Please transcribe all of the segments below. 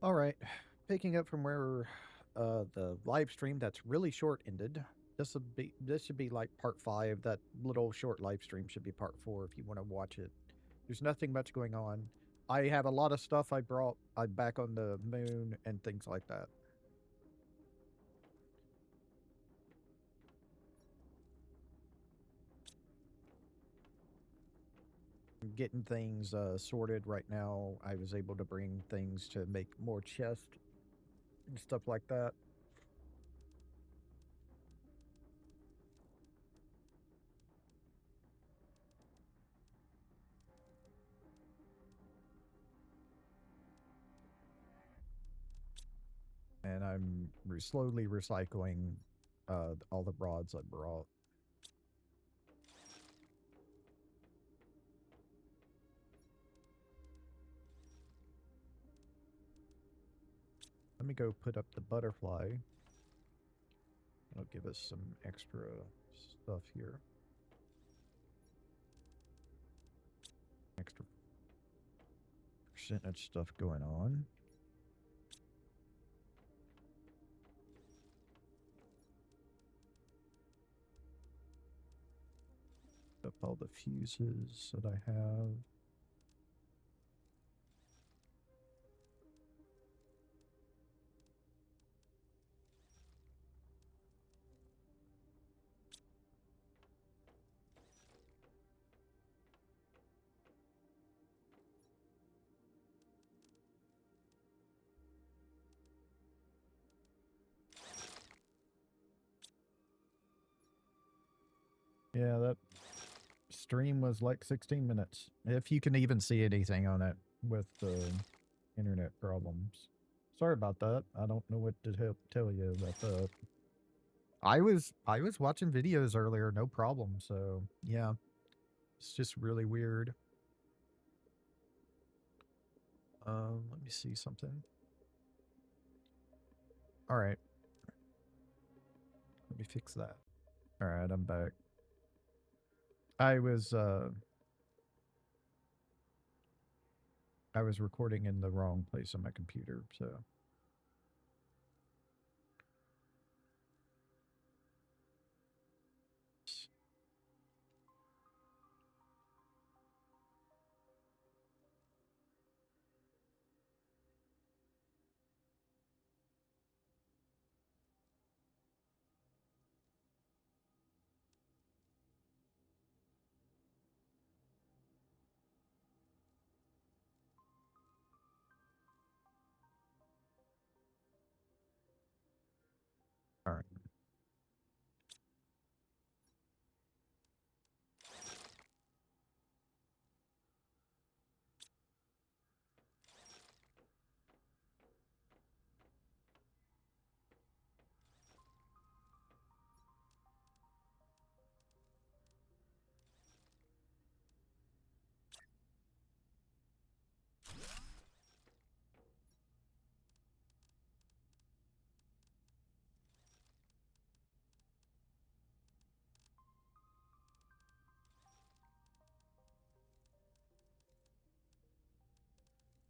All right, picking up from where the live stream that's really short ended. This should be like part 5. That little short live stream should be part 4 if you want to watch it. There's nothing much going on. I have a lot of stuff I brought. I'm back on the moon and things like that. I'm getting things sorted right now. I was able to bring things to make more chests and stuff like that. And I'm slowly recycling all the rods I brought. Let me go put up the butterfly. It'll give us some extra stuff here. Extra percentage stuff going on. Up all the fuses that I have. Yeah, that stream was like 16 minutes. If you can even see anything on it with the internet problems. Sorry about that. I don't know what to tell you about that. I was watching videos earlier, no problem. So yeah, it's just really weird. Let me see something. All right, let me fix that. All right, I'm back. I was uh I was recording in the wrong place on my computer, so all right.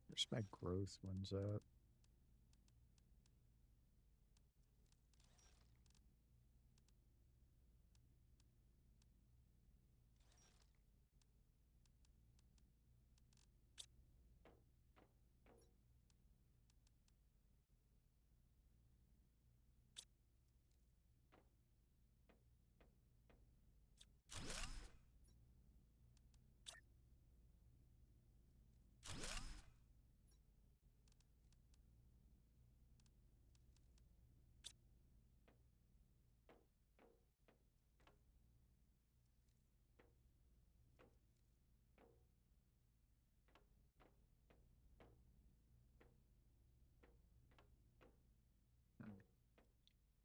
Where's my growth ones at?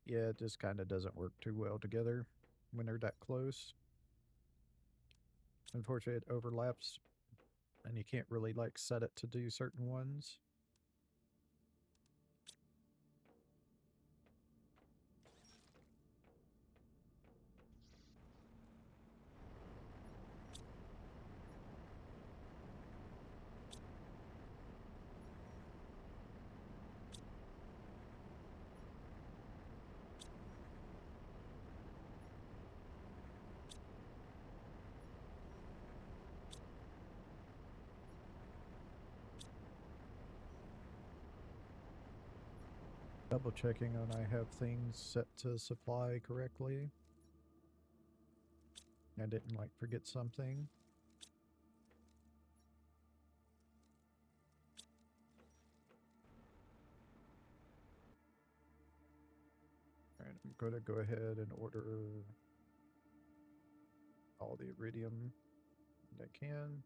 Yeah, it just kind of doesn't work too well together when they're that close. Unfortunately, it overlaps, and you can't really like set it to do certain ones. Double checking on I have things set to supply correctly. I didn't like forget something. Alright, I'm going to go ahead and order all the iridium that I can.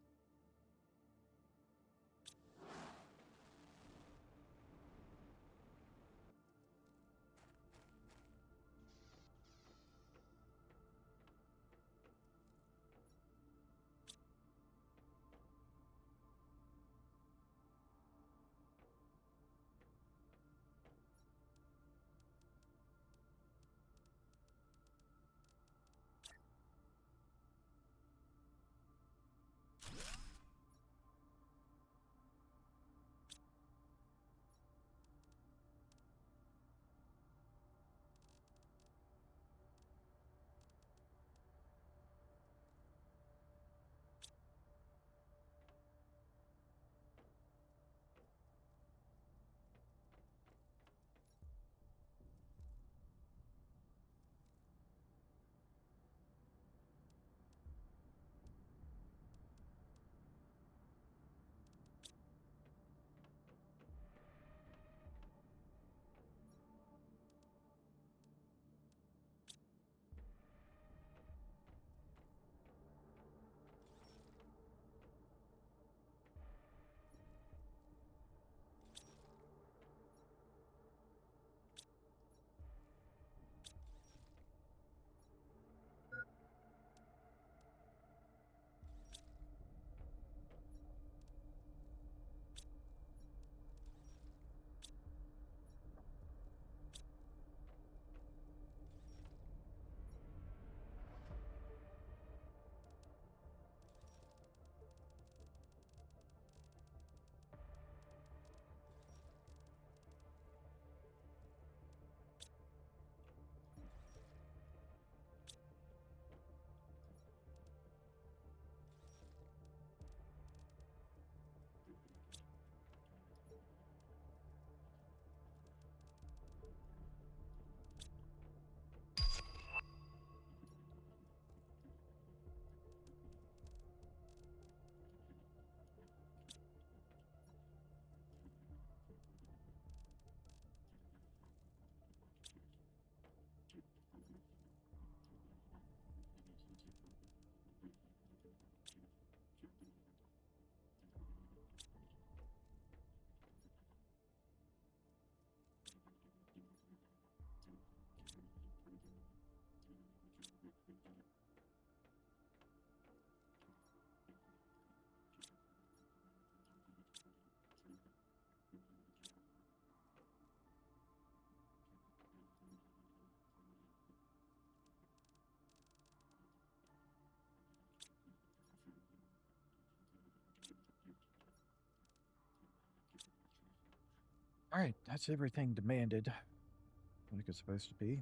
Alright, that's everything demanded, like it's supposed to be.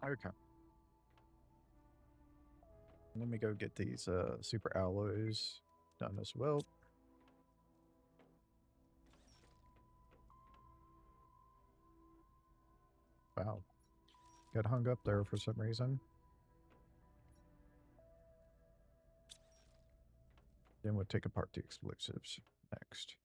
Okay. Let me go get these super alloys done as well. Wow. Got hung up there for some reason. Then we'll take apart the explosives next.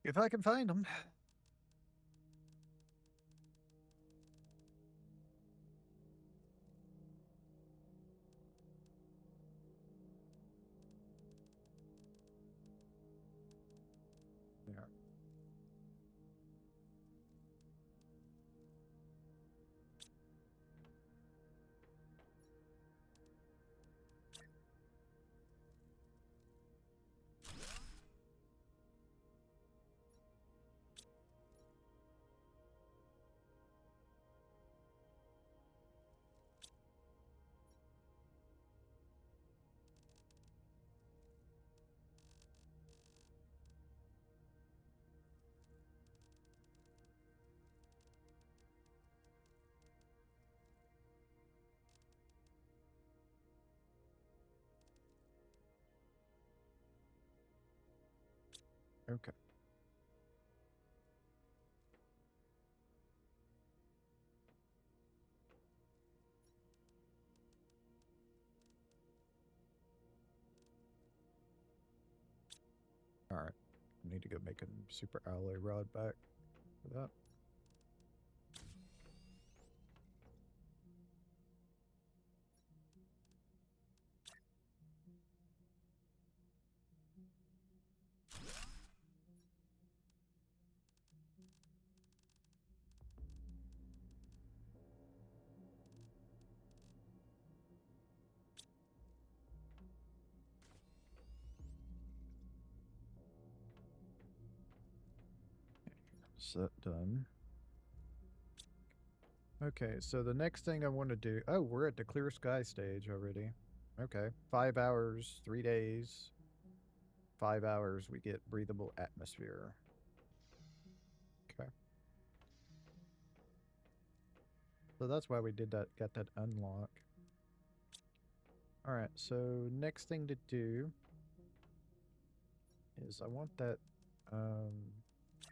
If I can find them. Yeah. Okay. All right. I need to go make a super alloy rod back for that. Set done. Okay, so the next thing I want to do. Oh, we're at the clear sky stage already. Okay. 5 hours, 3 days. 5 hours, we get breathable atmosphere. Okay. So that's why we did that, got that unlock. All right, so next thing to do is I want that,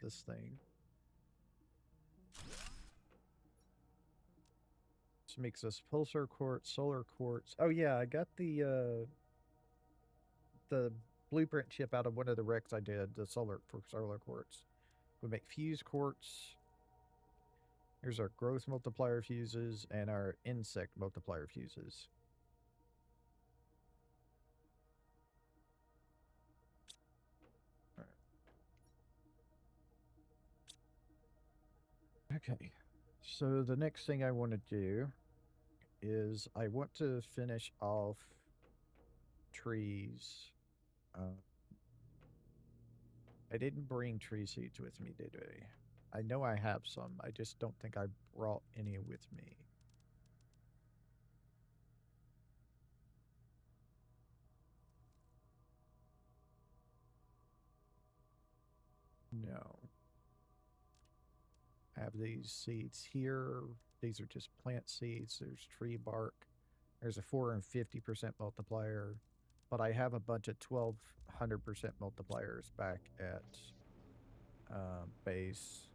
this thing. This makes us pulsar quartz, solar quartz. Oh yeah, I got the blueprint chip out of one of the wrecks I did, the solar quartz. We make fuse quartz. Here's our growth multiplier fuses and our insect multiplier fuses. All right. Okay. So the next thing I want to do is I want to finish off trees. I didn't bring tree seeds with me, did I? I know I have some. I just don't think I brought any with me. No. have these seeds here. These are just plant seeds. There's tree bark. There's a 450% multiplier. But I have a bunch of 1200% multipliers back at base.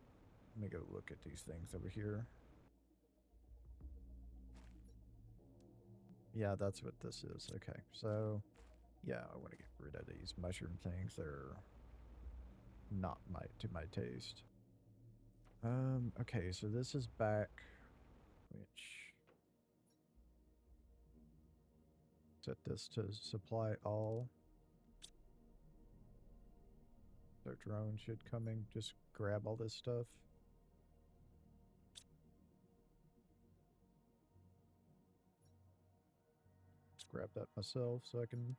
Let me go look at these things over here. Yeah, that's what this is. Okay, so yeah, I want to get rid of these mushroom things. They're not to my taste. Okay, so this is back, which set this to supply all. Their drone should come in, just grab all this stuff. Just grab that myself so I can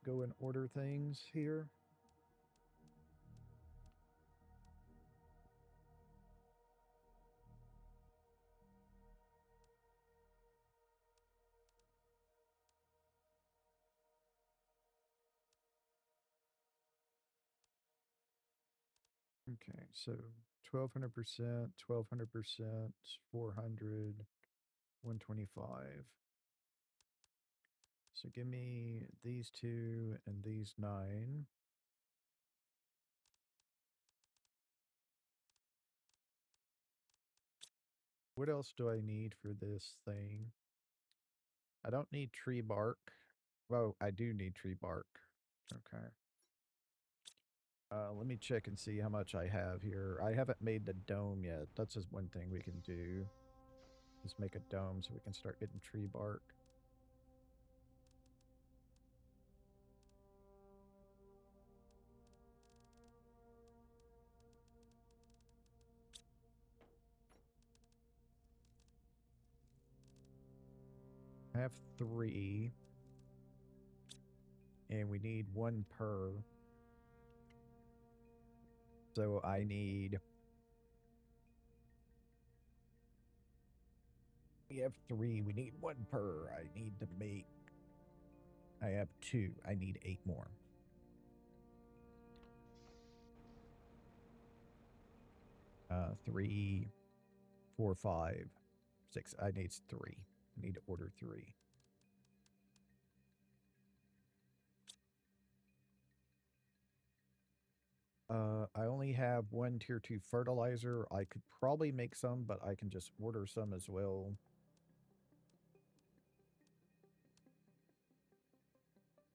go and order things here. Okay, so 1200%, 1200%, 400, 125. So give me these 2 and these 9. What else do I need for this thing? I don't need tree bark. Well, I do need tree bark. Okay. Let me check and see how much I have here. I haven't made the dome yet. That's just one thing we can do. Is make a dome so we can start getting tree bark. I have 3. And we need 1 per. So I need... We have 3. We need 1 per. I need to make... I have 2. I need 8 more. Uh, 3, 4, 5, 6. I need 3. I need to order 3. I only have 1 tier 2 fertilizer. I could probably make some, but I can just order some as well.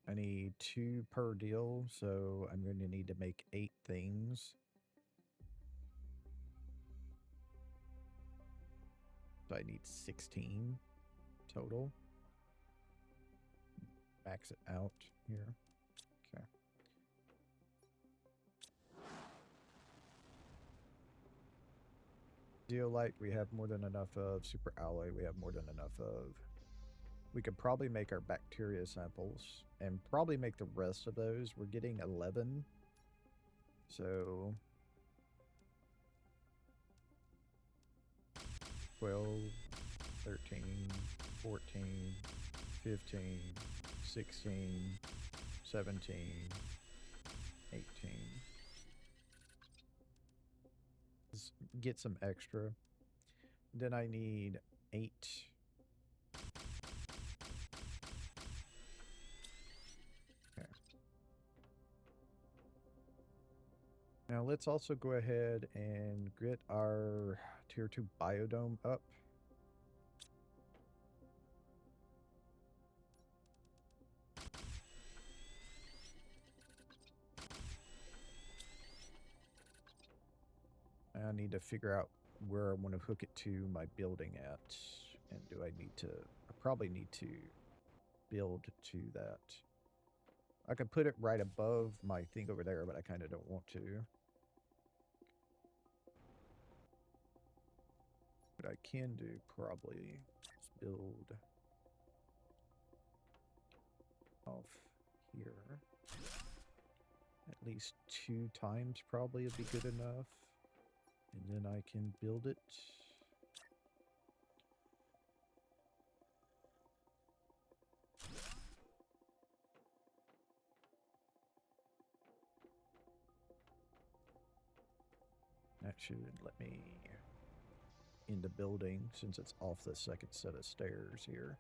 I need 2 per deal, so I'm going to need to make 8 things. So I need 16 total. Max it out here. Okay. Zeolite we have more than enough of. Super alloy we have more than enough of. We could probably make our bacteria samples and probably make the rest of those. We're getting 11. So 12, 13, 14, 15, 16, 17, 18. Let's get some extra. Then I need 8. Okay. Now let's also go ahead and get our tier 2 biodome up. I need to figure out where I want to hook it to my building at. And do I need to... I probably need to build to that. I could put it right above my thing over there, but I kind of don't want to. What I can do probably is build off here. At least 2 times probably would be good enough. And then I can build it. That should let me in the building since it's off the second set of stairs here.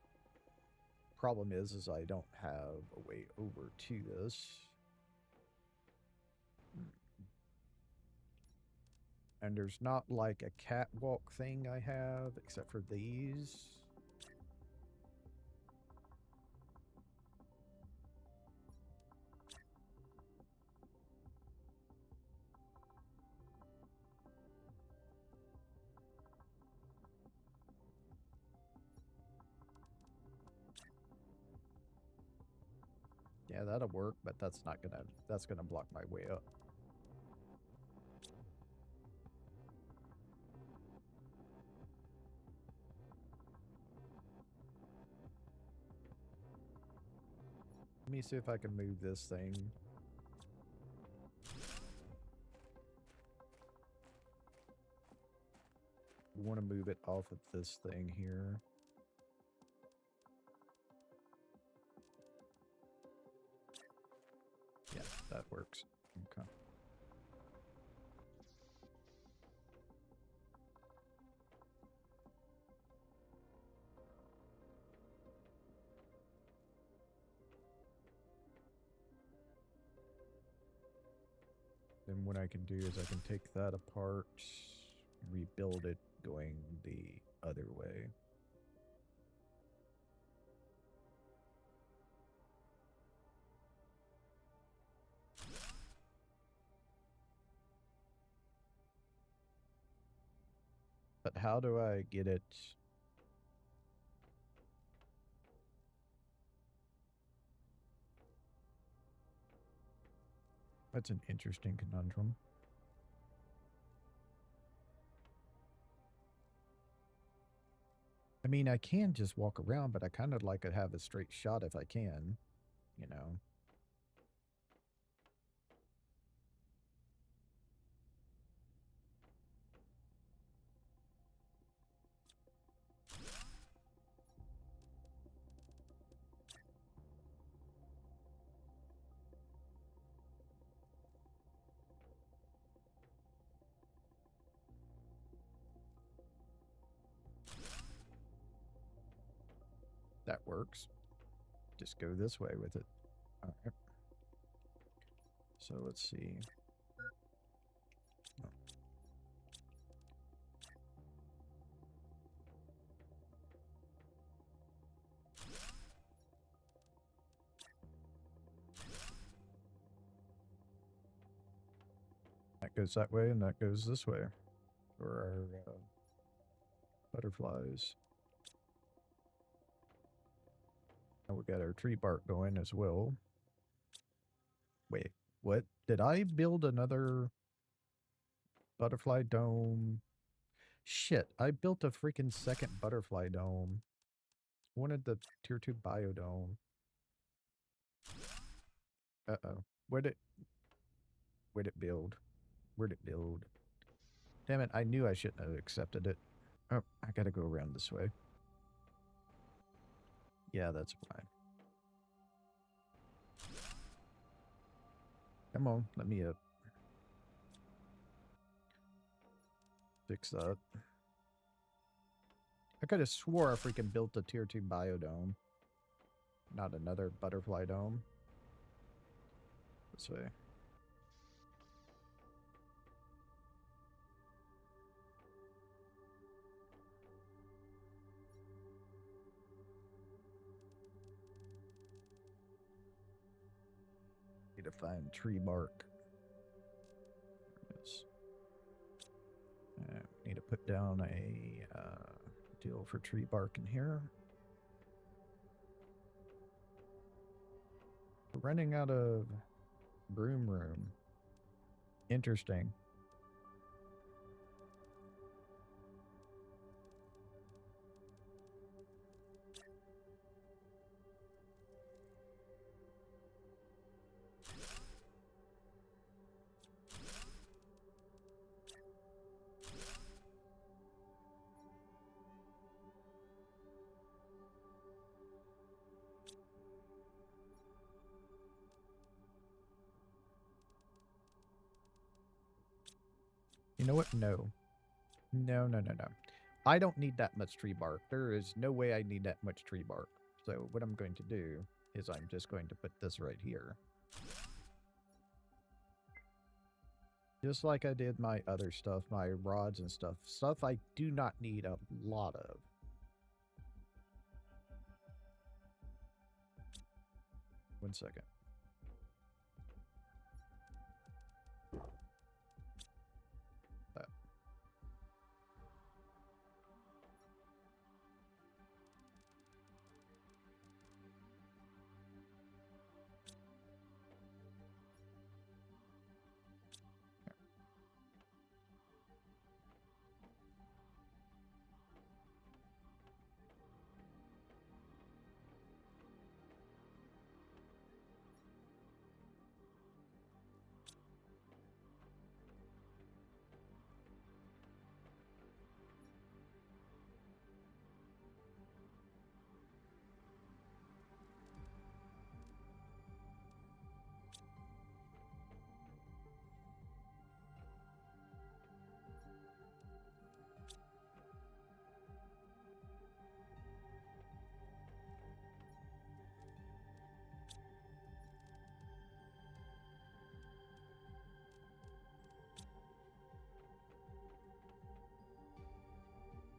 Problem is I don't have a way over to this. And there's not like a catwalk thing I have except for these. Yeah, that'll work, but that's gonna block my way up. Let me see if I can move this thing. We want to move it off of this thing here. Yeah, that works. Okay. Then what I can do is I can take that apart, rebuild it going the other way. But how do I get it? That's an interesting conundrum. I mean, I can just walk around, but I kind of like to have a straight shot if I can, you know. That works. Just go this way with it. All right. So let's see. Oh. That goes that way and that goes this way for our butterflies. And we got our tree bark going as well. Wait, what? Did I build another butterfly dome? Shit, I built a freaking second butterfly dome. Wanted the tier 2 biodome. Uh-oh. Where'd it build? Where'd it build? Damn it, I knew I shouldn't have accepted it. Oh, I gotta go around this way. Yeah, that's fine. Come on, let me fix that. I could have swore I freaking built a tier 2 biodome. Not another butterfly dome. This way. Need to find tree bark. Yes. Need to put down a deal for tree bark in here. We're running out of broom room. Interesting. You know what? No. No, no, no, no. I don't need that much tree bark. There is no way I need that much tree bark. So what I'm going to do is I'm just going to put this right here. Just like I did my other stuff, my rods and stuff. Stuff I do not need a lot of. One second. That.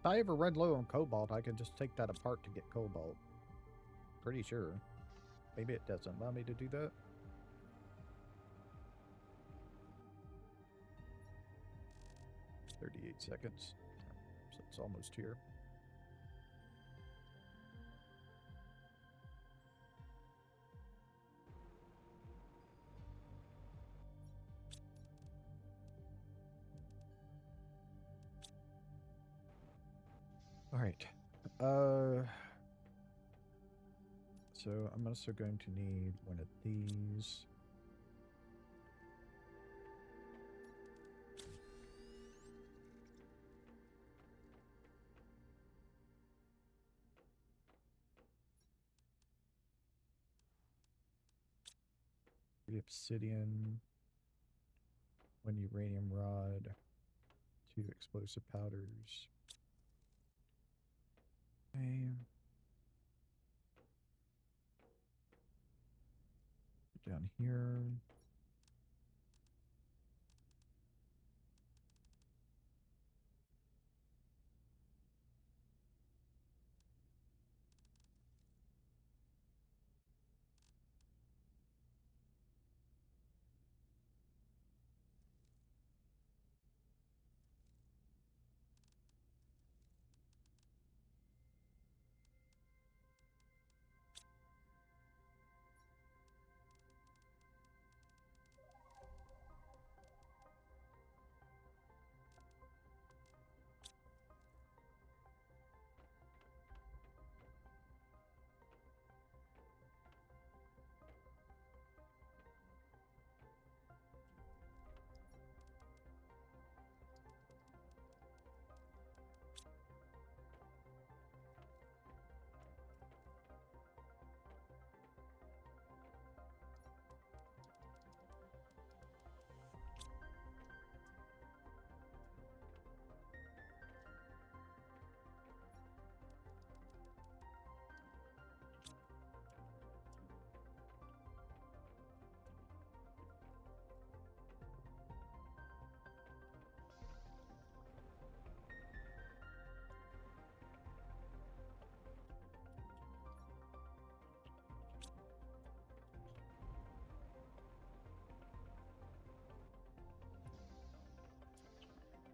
If I ever run low on cobalt, I can just take that apart to get cobalt. Pretty sure. Maybe it doesn't allow me to do that. "38 seconds. So it's almost here. All right. So I'm also going to need one of these. Three obsidian, one uranium rod, 2 explosive powders. Okay. Down here.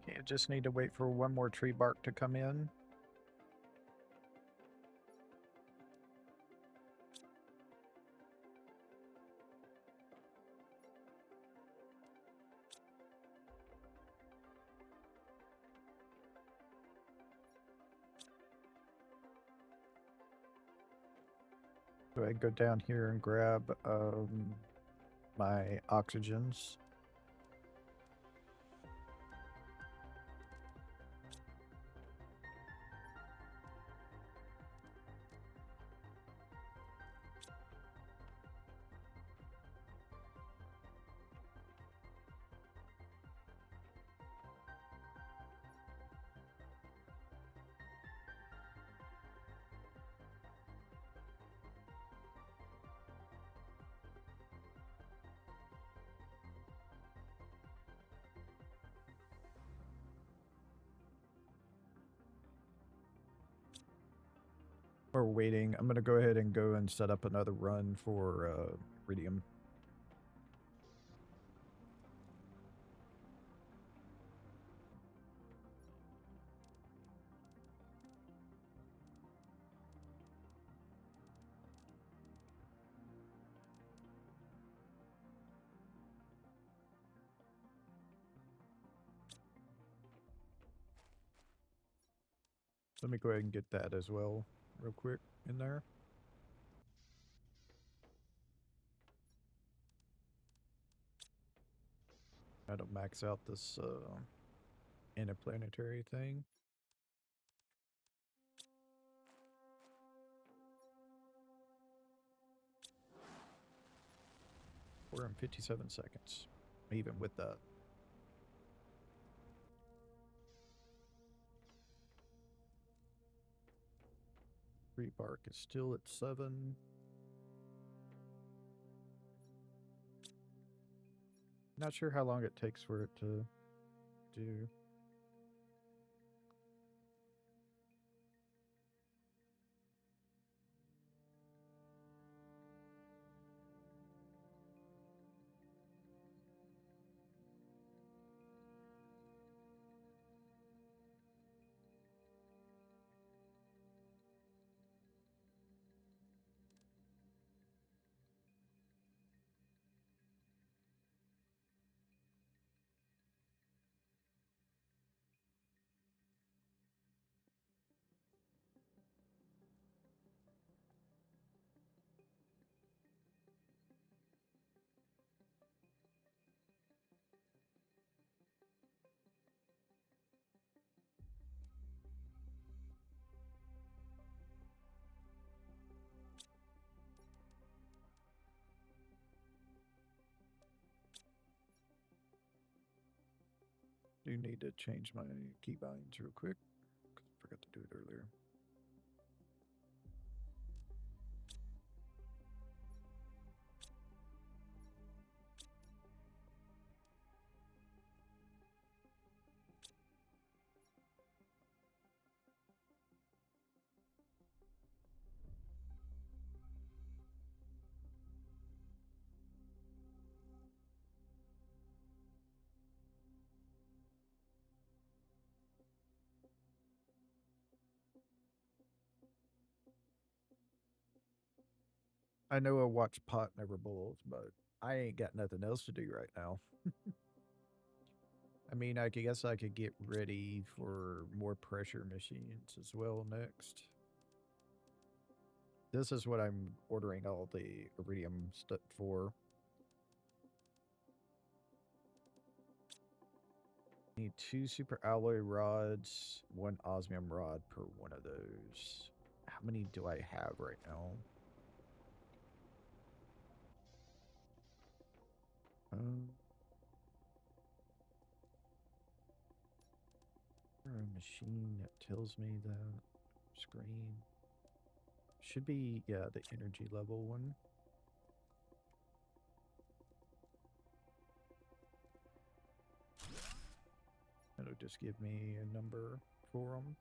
Okay, I just need to wait for one more tree bark to come in. So I go down here and grab my oxygens. While we're waiting, I'm going to go ahead and go and set up another run for iridium. Let me go ahead and get that as well, real quick, in there. That'll max out this interplanetary thing. 457 seconds, even with that. Tree bark is still at 7. Not sure how long it takes for it to do. Do need to change my keybinds real quick. I forgot to do it earlier. I know I watch pot never boils, but I ain't got nothing else to do right now. I mean, I guess I could get ready for more pressure machines as well next. This is what I'm ordering all the iridium stuff for. Need 2 super alloy rods, 1 osmium rod per one of those. How many do I have right now? A machine that tells me that screen should be, yeah, the energy level one. It'll just give me a number for them.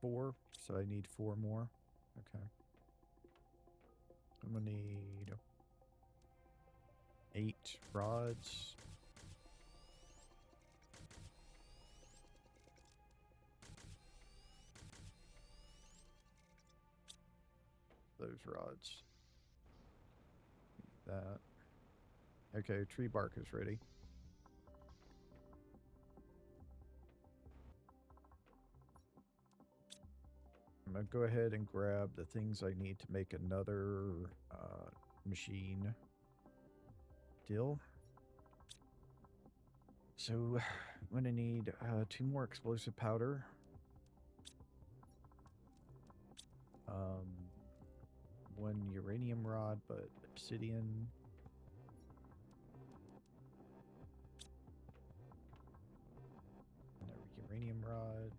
Four, so I need 4 more. Okay. I'm gonna need 8 rods. Those rods. That. Okay, tree bark is ready. I'm gonna go ahead and grab the things I need to make another machine deal. So I'm gonna need 2 more explosive powder. 1 uranium rod, but obsidian. Another uranium rod.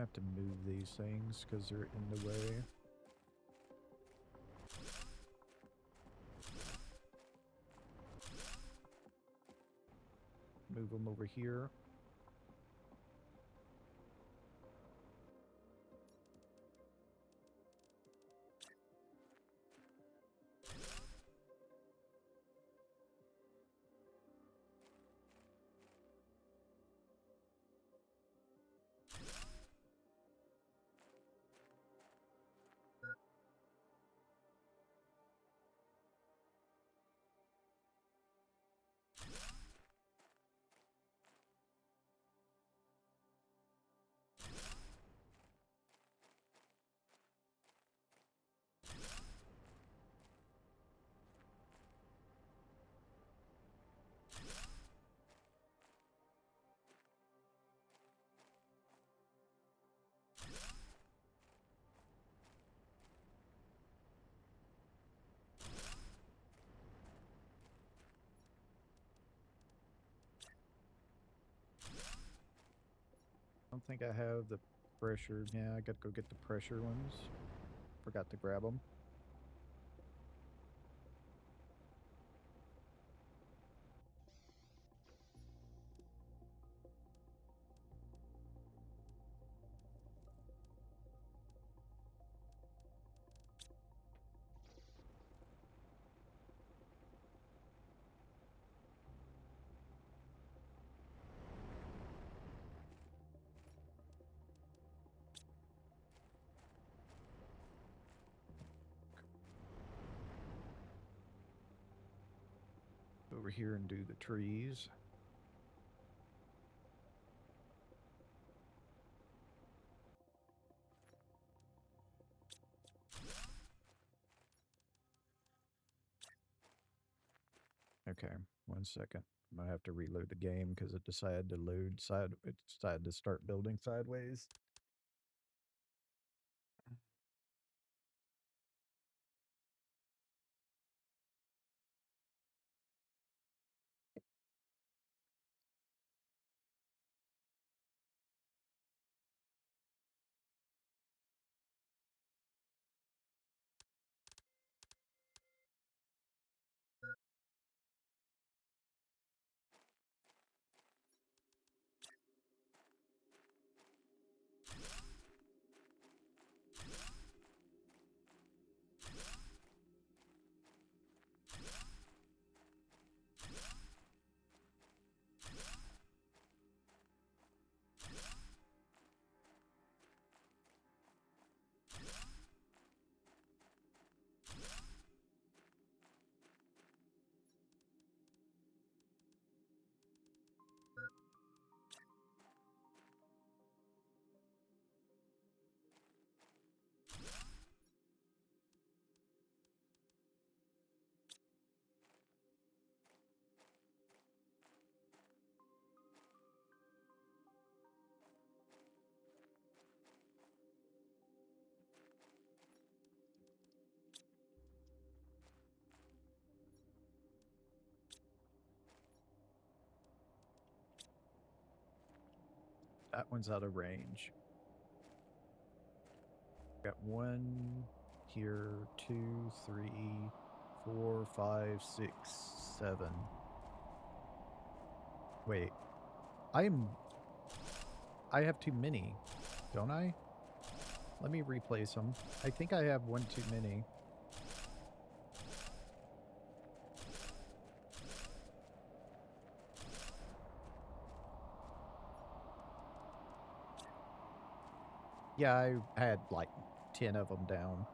have to move these things because they're in the way. Move them over here. I don't think I have the pressure. Yeah, I gotta go get the pressure ones. Forgot to grab them. Over here and do the trees. Okay, 1 second. I'm gonna have to reload the game because it decided to load side. It decided to start building sideways. That one's out of range. Got one here, 2, 3, 4, 5, 6, 7. Wait, I have too many, don't I? Let me replace them. I think I have one too many. Yeah, I had like 10 of them down.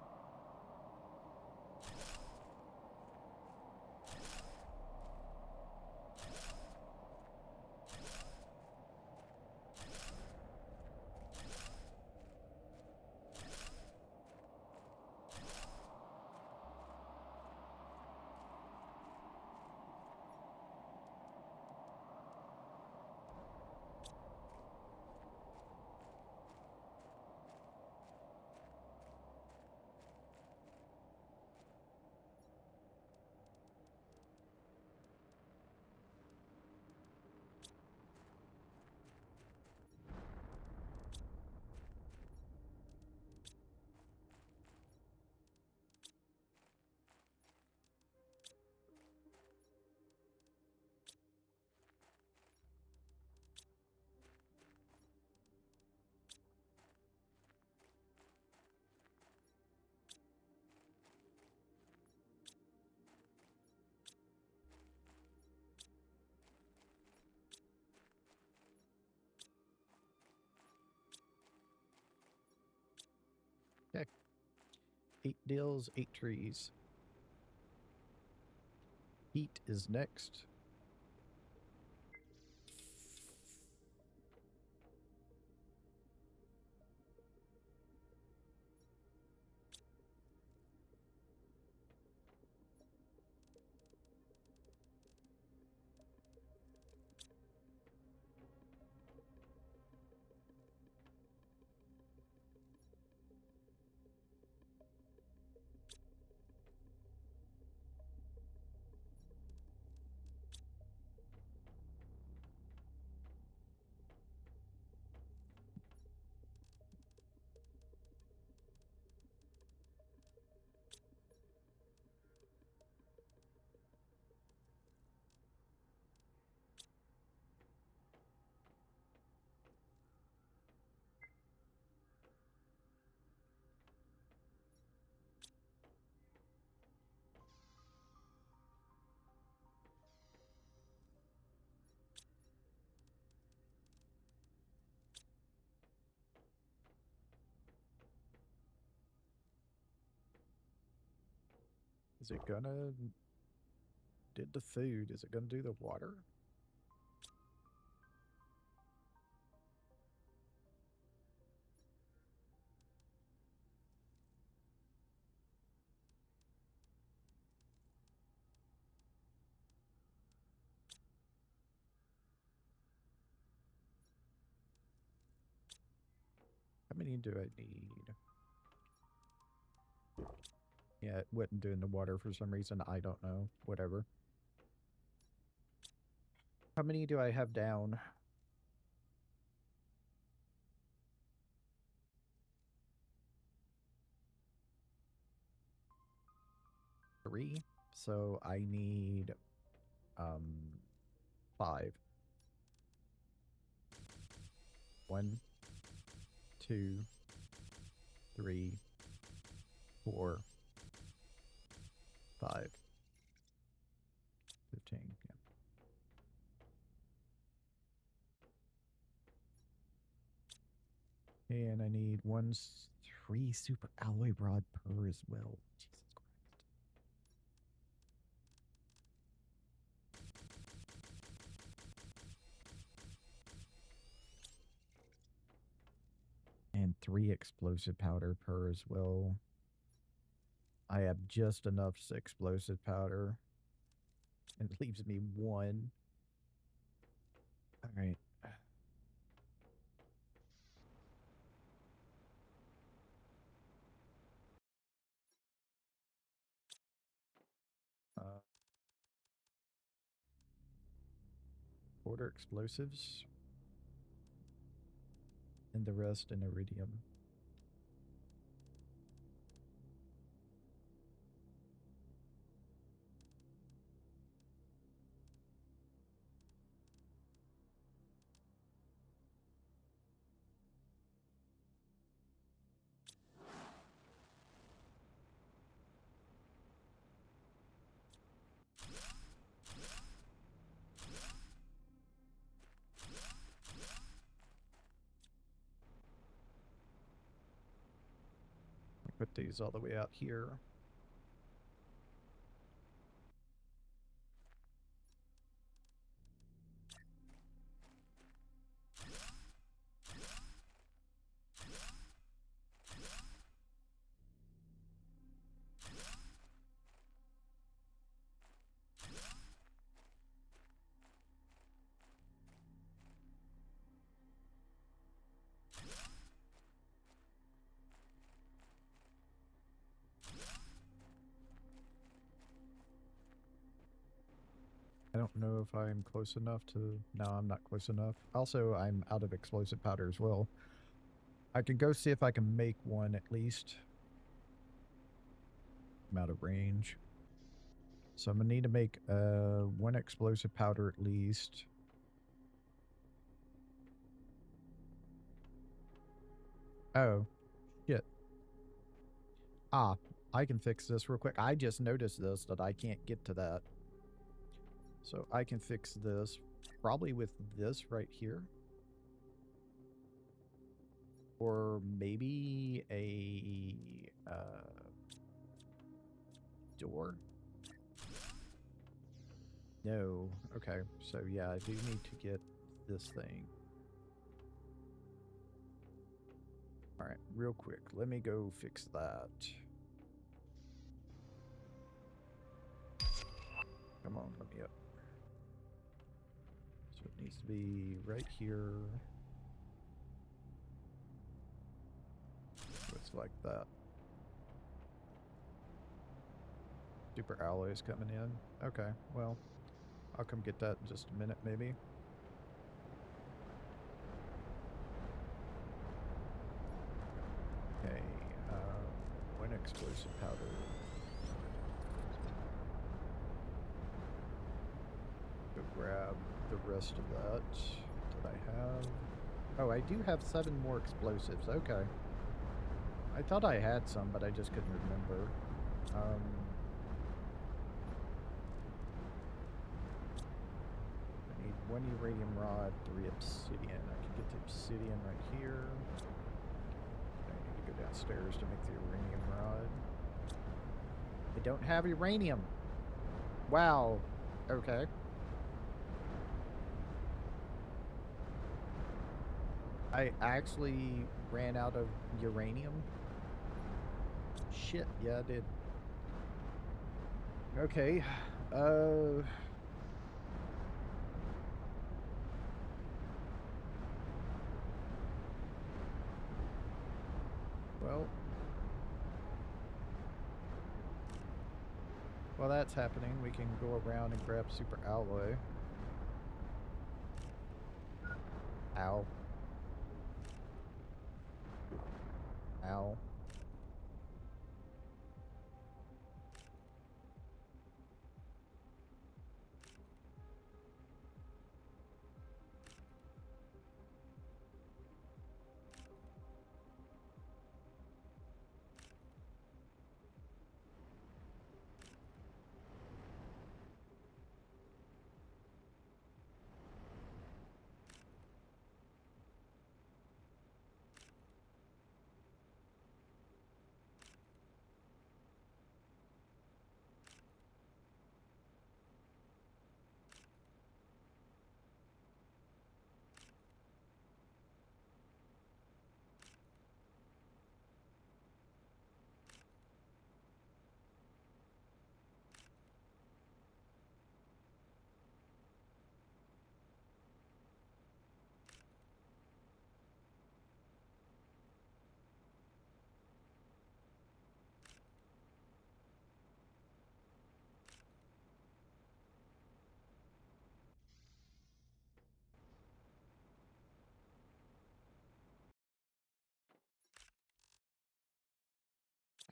Okay. 8 deals, 8 trees. Heat is next. Is it gonna... Did the food. Is it gonna do the water? How many do I need? Yeah, it wasn't doing the water for some reason. I don't know. Whatever. How many do I have down? 3. So I need 5. 1, 2, 3, 4, 5. 15. Yeah. And I need 3 super alloy rod per as well. Jesus Christ. And 3 explosive powder per as well. I have just enough explosive powder. And it leaves me 1. All right. Order explosives. And the rest in iridium. Put these all the way out here. I don't know if I'm close enough to... No, I'm not close enough. Also, I'm out of explosive powder as well. I can go see if I can make one at least. I'm out of range. So I'm going to need to make 1 explosive powder at least. Oh, shit. Ah, I can fix this real quick. I just noticed this, that I can't get to that. So I can fix this probably with this right here. Or maybe a door? No. Okay. So yeah, I do need to get this thing. All right, real quick. Let me go fix that. Come on, let me up. So it needs to be right here. So it's like that. Super alloys coming in. Okay, well, I'll come get that in just a minute, maybe. Okay, one explosive powder. Go grab the rest of that I have. Oh, I do have 7 more explosives. Okay. I thought I had some, but I just couldn't remember. I need 1 uranium rod, 3 obsidian. I can get the obsidian right here. I need to go downstairs to make the uranium rod. I don't have uranium. Wow. Okay. I actually ran out of uranium. Shit, yeah, I did. Okay. Well, while that's happening, we can go around and grab super alloy. Ow. Ow.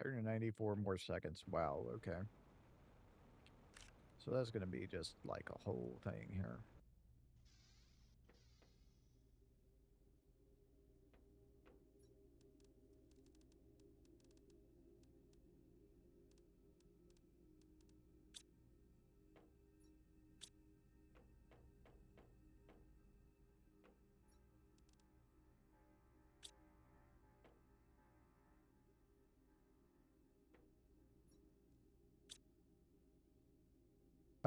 Hundred 94 more seconds. Wow, okay. So that's gonna be just like a whole thing here.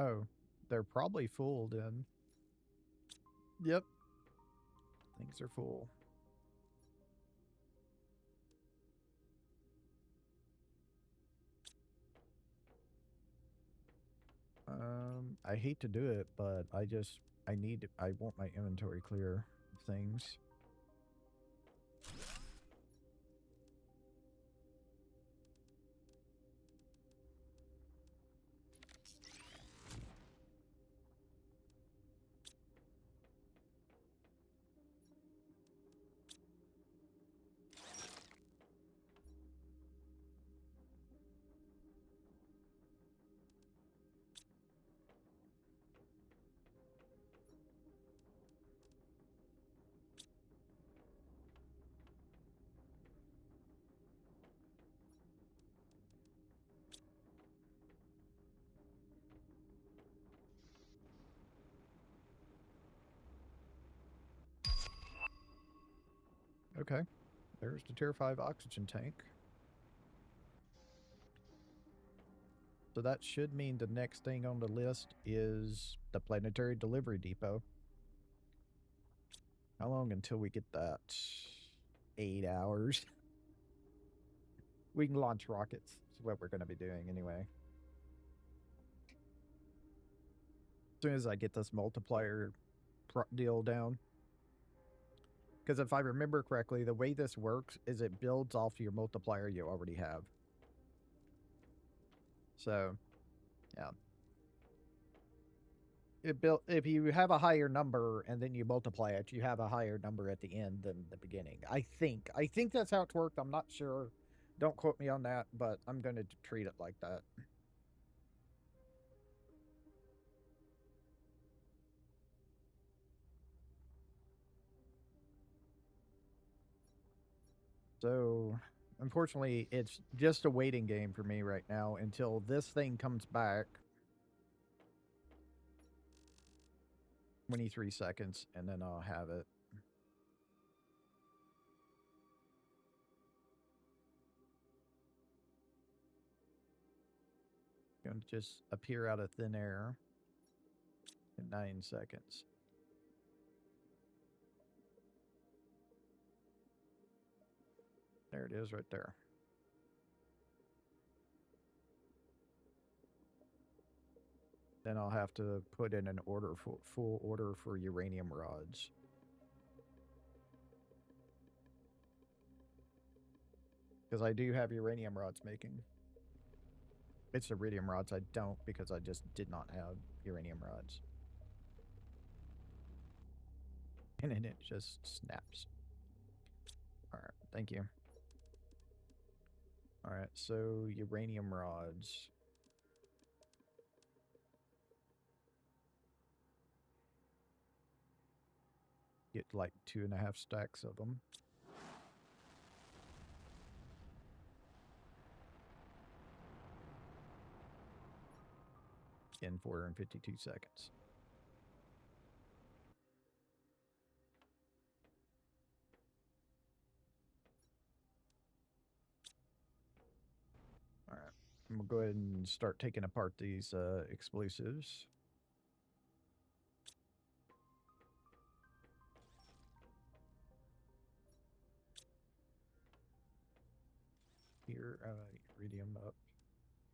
Oh, they're probably full then. Yep. Things are full. I hate to do it, but I want my inventory clear of things. Okay. There's the Tier 5 oxygen tank. So that should mean the next thing on the list is the planetary delivery depot. How long until we get that? 8 hours. We can launch rockets. That's what we're going to be doing anyway. As soon as I get this multiplier deal down. Because if I remember correctly, the way this works is it builds off your multiplier you already have. So, yeah. If you have a higher number and then you multiply it, you have a higher number at the end than the beginning. I think that's how it's worked. I'm not sure. Don't quote me on that, but I'm going to treat it like that. So, unfortunately, it's just a waiting game for me right now until this thing comes back. 23 seconds, and then I'll have it. Going to just appear out of thin air in 9 seconds. There it is right there. Then I'll have to put in an order for full order for uranium rods. Because I do have uranium rods making. It's iridium rods I don't because I just did not have uranium rods. And then it just snaps. Alright, thank you. Alright, so uranium rods. Get like 2.5 stacks of them. In 452 seconds. Alright, we'll go ahead and start taking apart these explosives. Here, iridium up.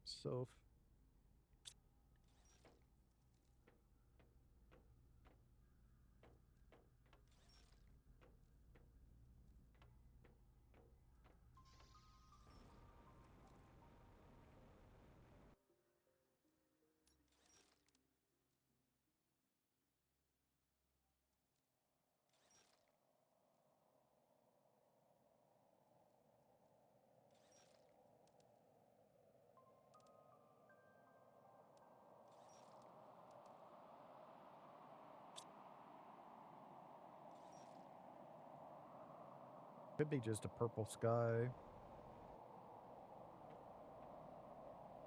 Self. Could be just a purple sky.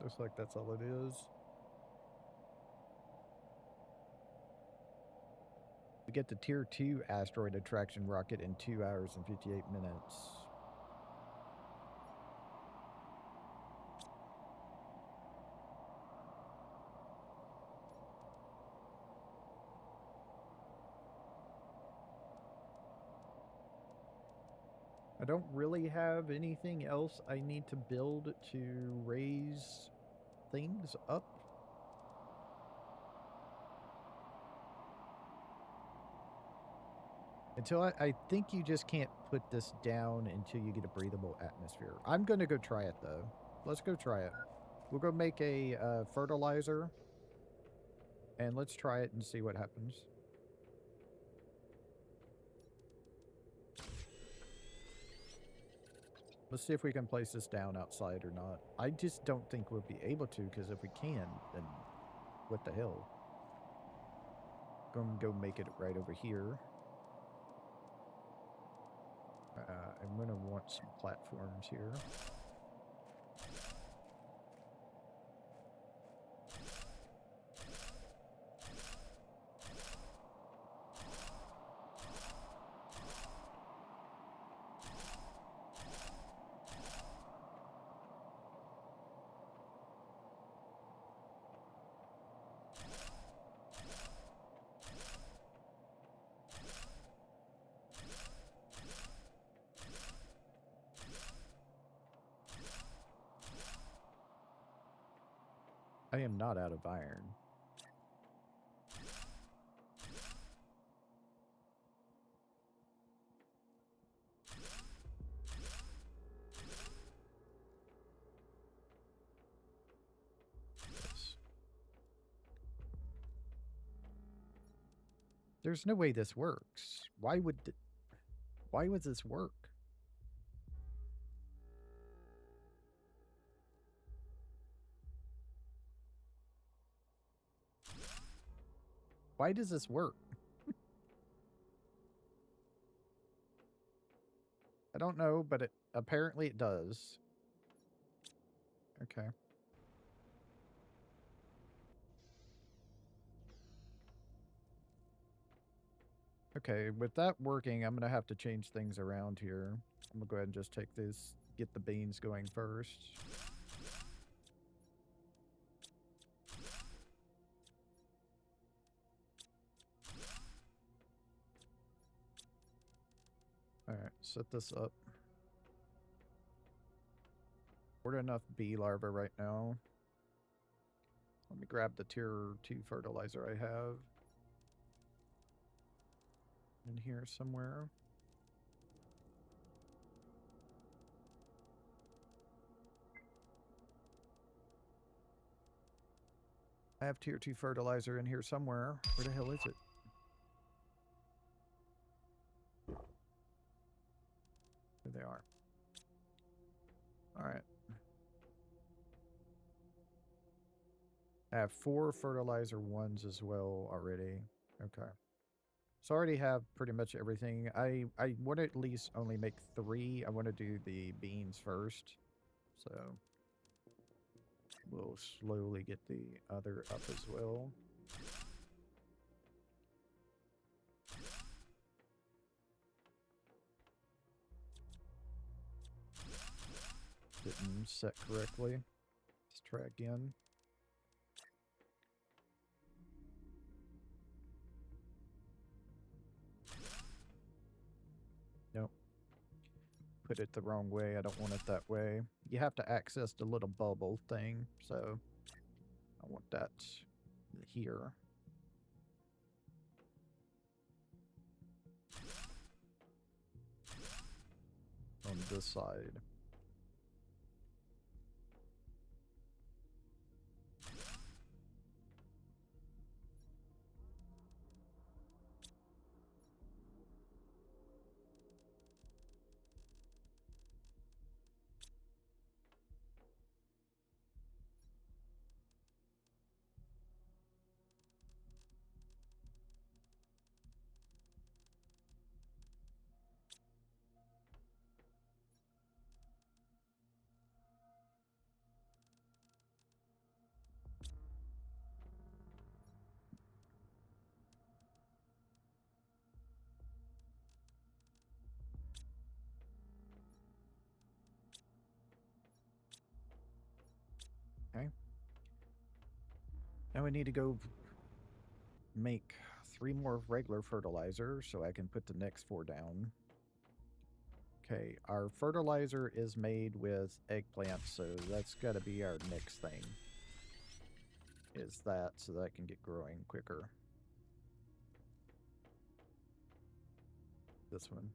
Looks like that's all it is. We get the Tier 2 asteroid attraction rocket in 2 hours and 58 minutes. I don't really have anything else I need to build to raise things up. Until I think you just can't put this down until you get a breathable atmosphere. I'm going to go try it, though. Let's go try it. We'll go make a fertilizer. And let's try it and see what happens. Let's see if we can place this down outside or not. I just don't think we'll be able to, because if we can, then what the hell? Gonna go make it right over here. I'm going to want some platforms here. I am not out of iron. Yes. There's no way this works. Why would this work? Why does this work? I don't know, but apparently it does. Okay. Okay, with that working, I'm going to have to change things around here. I'm going to go ahead and just take this, get the beans going first. Alright, set this up. We're enough bee larvae right now. Let me grab the tier 2 fertilizer I have. In here somewhere. I have tier 2 fertilizer in here somewhere. Where the hell is it? Here they are. Alright. I have 4 fertilizer ones as well already. Okay. So I already have pretty much everything. I want to at least only make 3. I want to do the beans first. So we'll slowly get the other up as well. Didn't set correctly. Let's try again. Nope. Put it the wrong way. I don't want it that way. You have to access the little bubble thing, so I want that here. On this side. Okay. Now we need to go make 3 more regular fertilizer so I can put the next 4 down. Okay, our fertilizer is made with eggplant, so that's got to be our next thing. Is that so that I can get growing quicker. This one.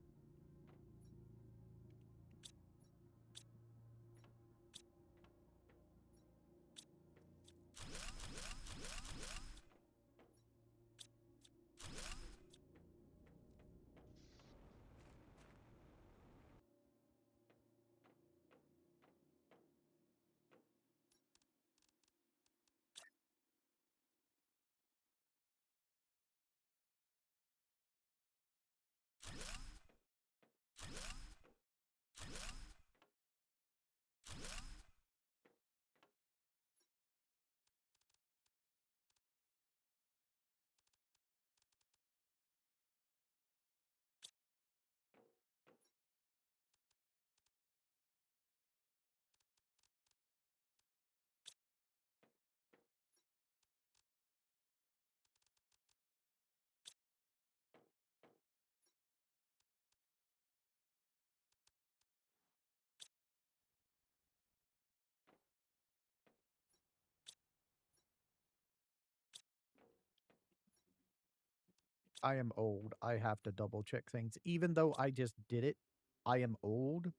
I am old. I have to double check things. Even though I just did it, I am old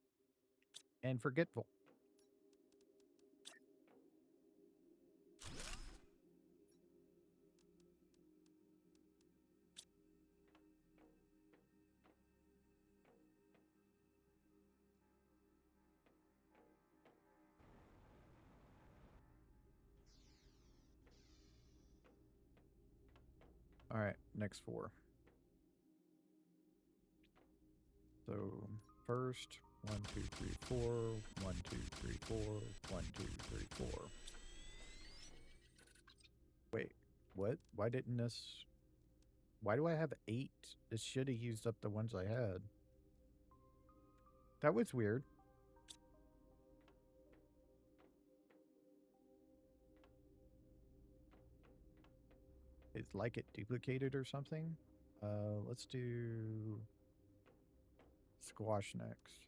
and forgetful. All right, next 4. So first, 1, 2, 3, 4, 1, 2, 3, 4, 1, 2, 3, 4. Wait, what? Why didn't this? Why do I have 8? This should have used up the ones I had. That was weird. It's like it duplicated or something. Let's do squash next.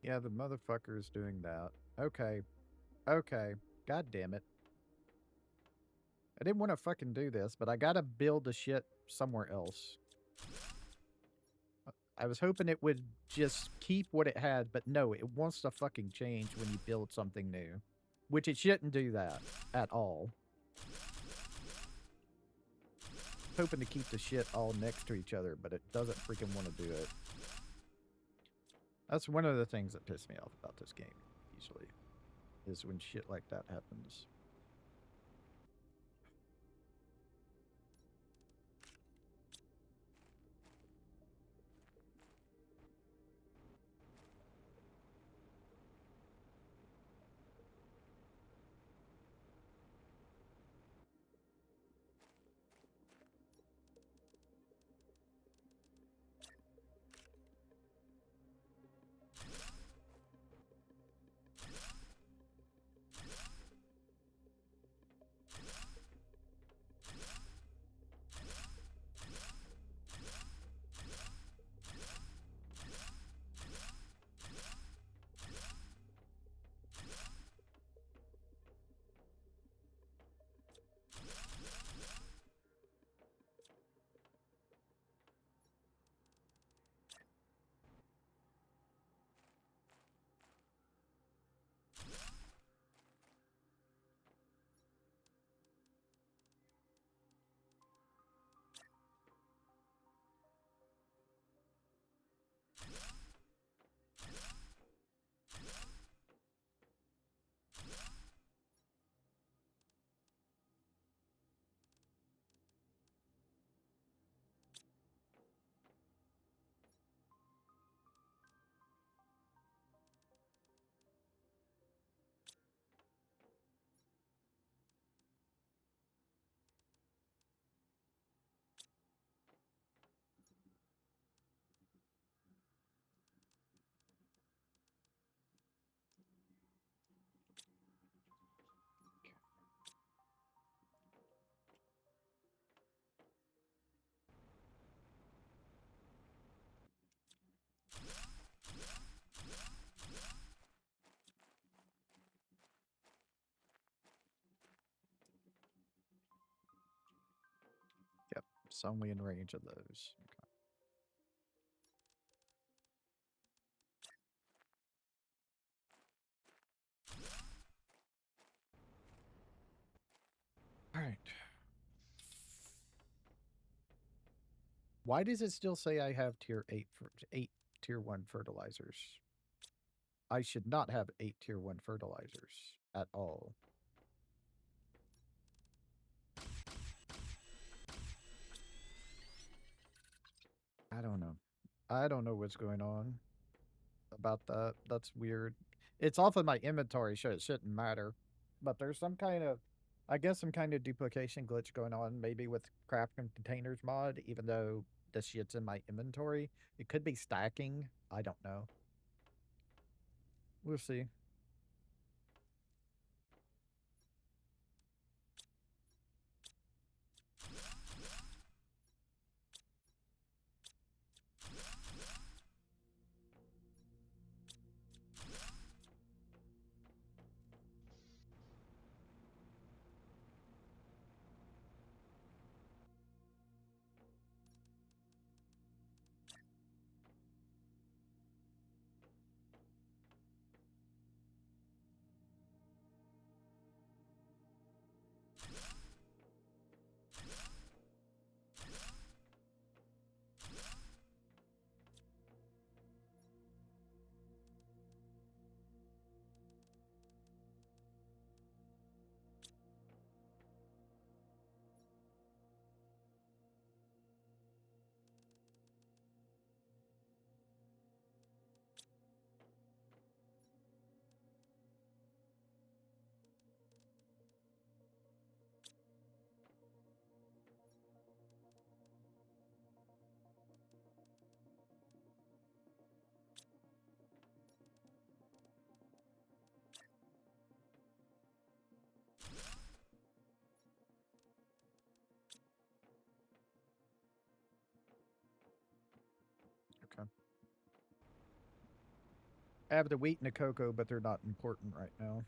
Yeah, the motherfucker is doing that. Okay. Okay. God damn it. I didn't want to fucking do this, but I gotta build the shit somewhere else. I was hoping it would just keep what it had, but no, it wants to fucking change when you build something new. Which it shouldn't do that at all. Hoping to keep the shit all next to each other, but it doesn't freaking want to do it. That's one of the things that piss me off about this game, usually, is when shit like that happens. It's only in range of those. Okay. All right. Why does it still say I have tier 8 for 8 tier 1 fertilizers? I should not have 8 tier 1 fertilizers at all. I don't know. I don't know what's going on about that. That's weird. It's off of my inventory, so it shouldn't matter. But there's some kind of, I guess, some kind of duplication glitch going on, maybe with crafting containers mod, even though the shit's in my inventory. It could be stacking. I don't know. We'll see. Okay. I have the wheat and the cocoa, but they're not important right now.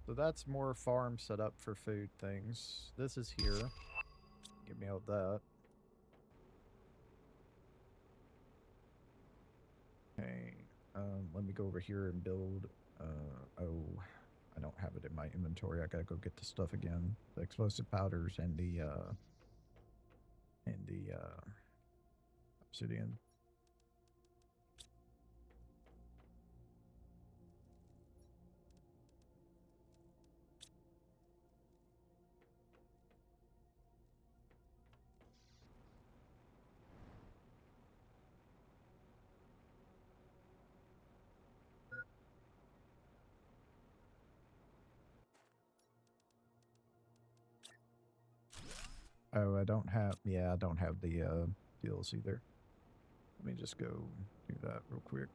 So that's more farm set up for food things. This is here. Give me all that. Okay. Let me go over here and build. Oh, I don't have it in my inventory. I gotta go get the stuff again. The explosive powders and the obsidian. Oh, I don't have. Yeah, I don't have the deals either. Let me just go do that real quick.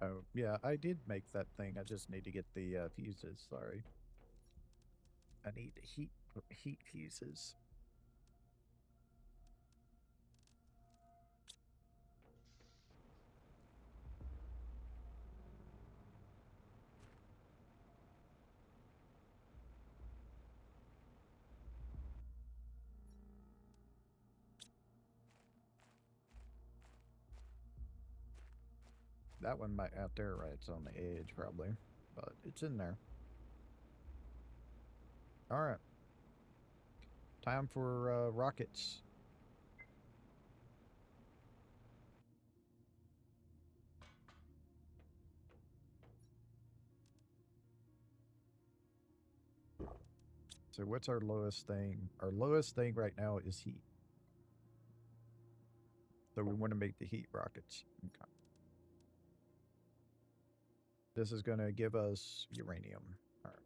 Oh, yeah, I did make that thing. I just need to get the fuses. Sorry. I need heat fuses. That one might out there, right? It's on the edge, probably, but it's in there. All right, time for rockets. So what's our lowest thing? Our lowest thing right now is heat. So we want to make the heat rockets. Okay. This is going to give us uranium. All right.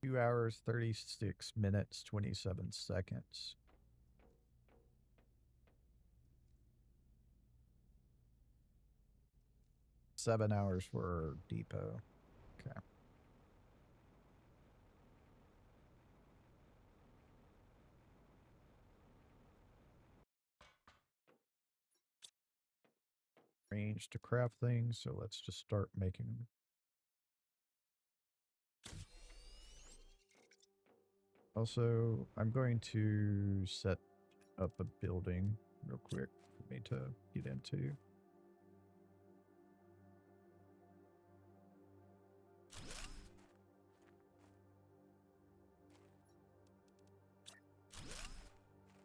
2 hours, 36 minutes, 27 seconds. 7 hours for depot. Okay. Range to craft things, so let's just start making them. Also, I'm going to set up a building real quick for me to get into.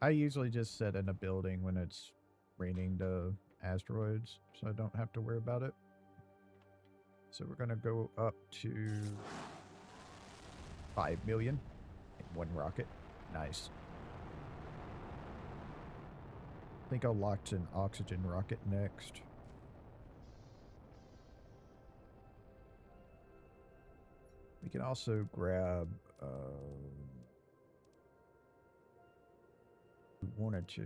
I usually just set in a building when it's raining the asteroids, so I don't have to worry about it. So we're going to go up to 5 million in one rocket. Nice. I think I'll launch an oxygen rocket next. We can also grab... we wanted to.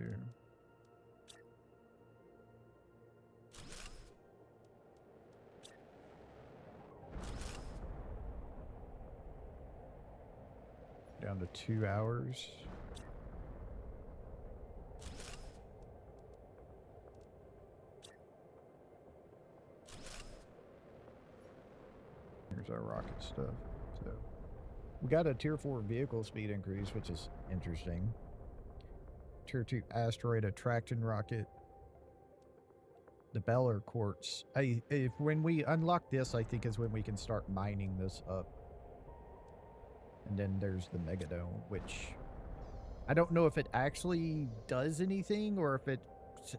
Down to 2 hours. Here's our rocket stuff. So we got a tier 4 vehicle speed increase, which is interesting. Tier 2 asteroid attraction rocket. The Beller quartz. If when we unlock this, I think is when we can start mining this up. And then there's the Megadome, which I don't know if it actually does anything or if it's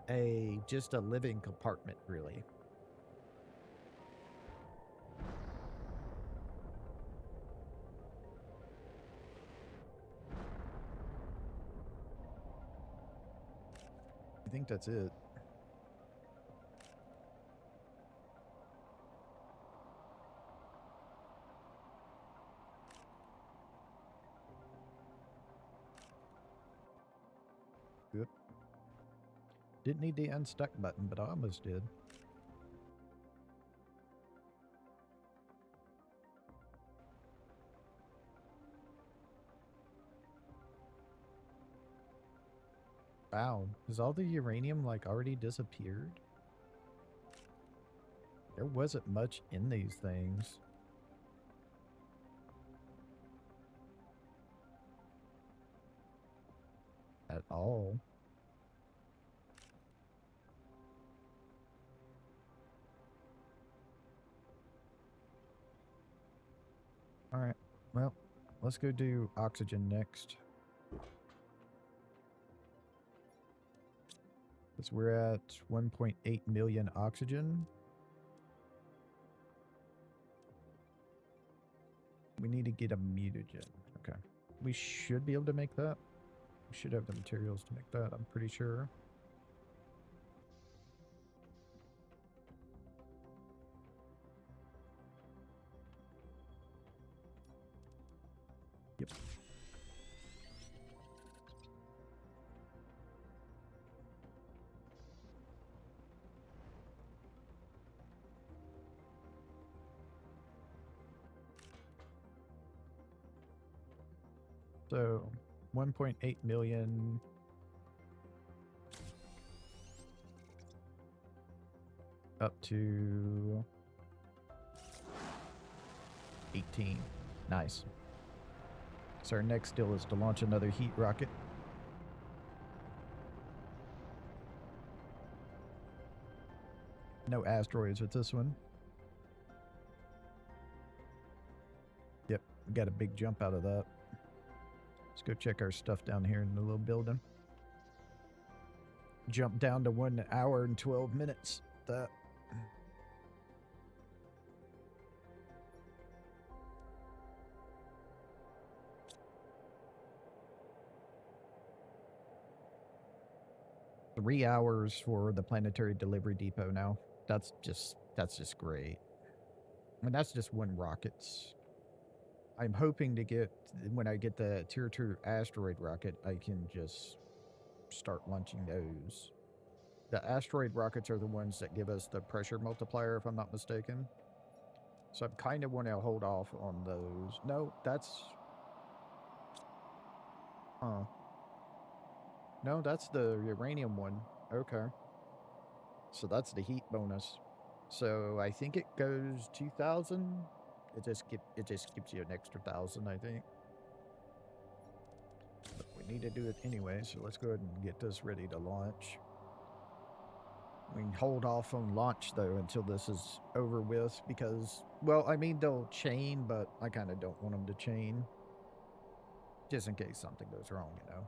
just a living compartment, really. I think that's it. Good. Didn't need the unstuck button, but I almost did. Wow. Has all the uranium, like, already disappeared? There wasn't much in these things. At all. Alright. Well, let's go do oxygen next. Because we're at 1.8 million oxygen. We need to get a mutagen. Okay. We should be able to make that. We should have the materials to make that, I'm pretty sure. Yep. So 1.8 million. Up to 18. Nice. So our next deal is to launch another heat rocket. No asteroids with this one. Yep, we got a big jump out of that. Let's go check our stuff down here in the little building. Jump down to 1 hour and 12 minutes. That. Three hours for the planetary delivery depot now. That's just great. I mean, that's just one rocket. I'm hoping to get, when I get the tier 2 asteroid rocket, I can just start launching those. The asteroid rockets are the ones that give us the pressure multiplier, if I'm not mistaken. So I kind of want to hold off on those. No, that's... No, that's the uranium one. Okay. So that's the heat bonus. So I think it goes 2,000. It just gives you an extra 1,000, I think. But we need to do it anyway, so let's go ahead and get this ready to launch. We can hold off on launch, though, until this is over with, because, well, I mean, they'll chain, but I kind of don't want them to chain. Just in case something goes wrong, you know.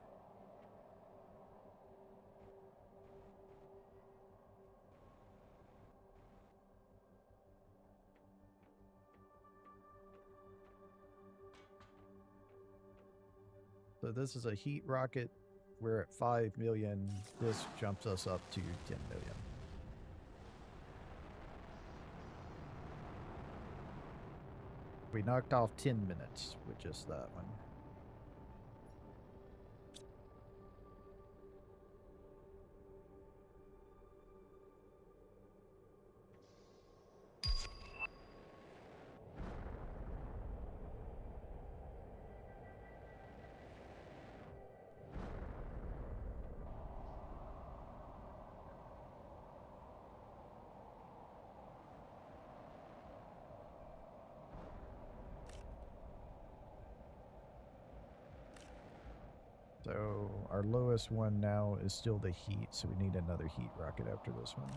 So this is a heat rocket. We're at 5 million. This jumps us up to 10 million. We knocked off 10 minutes with just that one. So our lowest one now is still the heat, so we need another heat rocket after this one.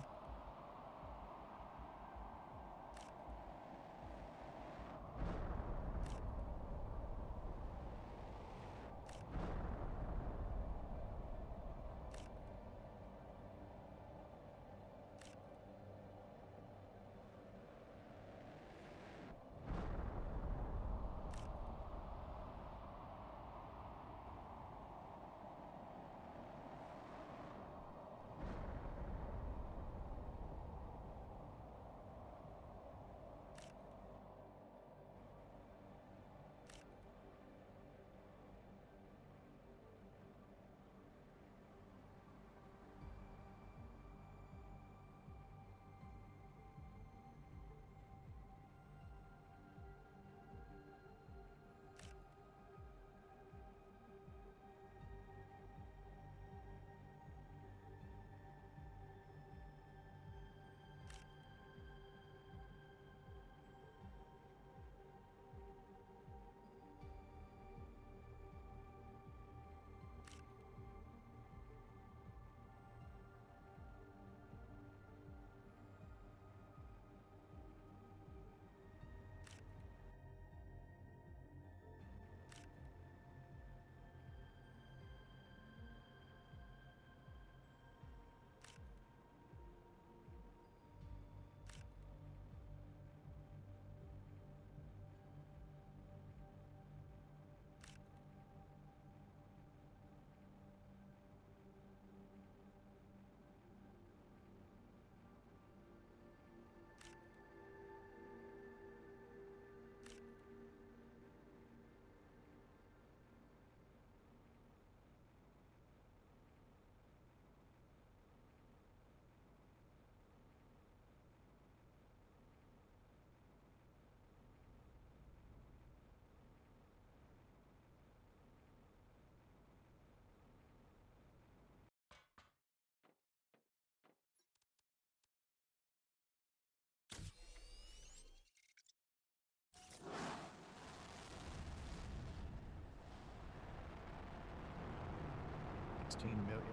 16 million.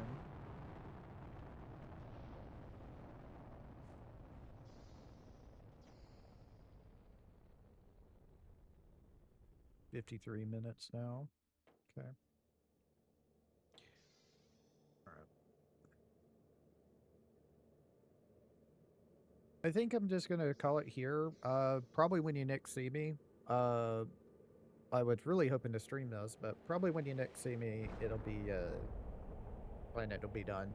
$53 now. Okay. All right. I think I'm just gonna call it here. Probably when you next see me. Uh, I was really hoping to stream this, but probably when you next see me, it'll be when it'll be done.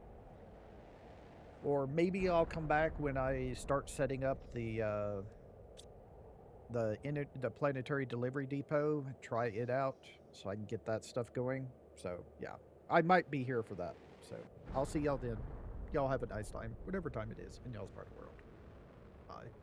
Or maybe I'll come back when I start setting up the planetary delivery depot, try it out so I can get that stuff going. So yeah, I might be here for that. So I'll see y'all then. Y'all have a nice time, whatever time it is in y'all's part of the world. Bye.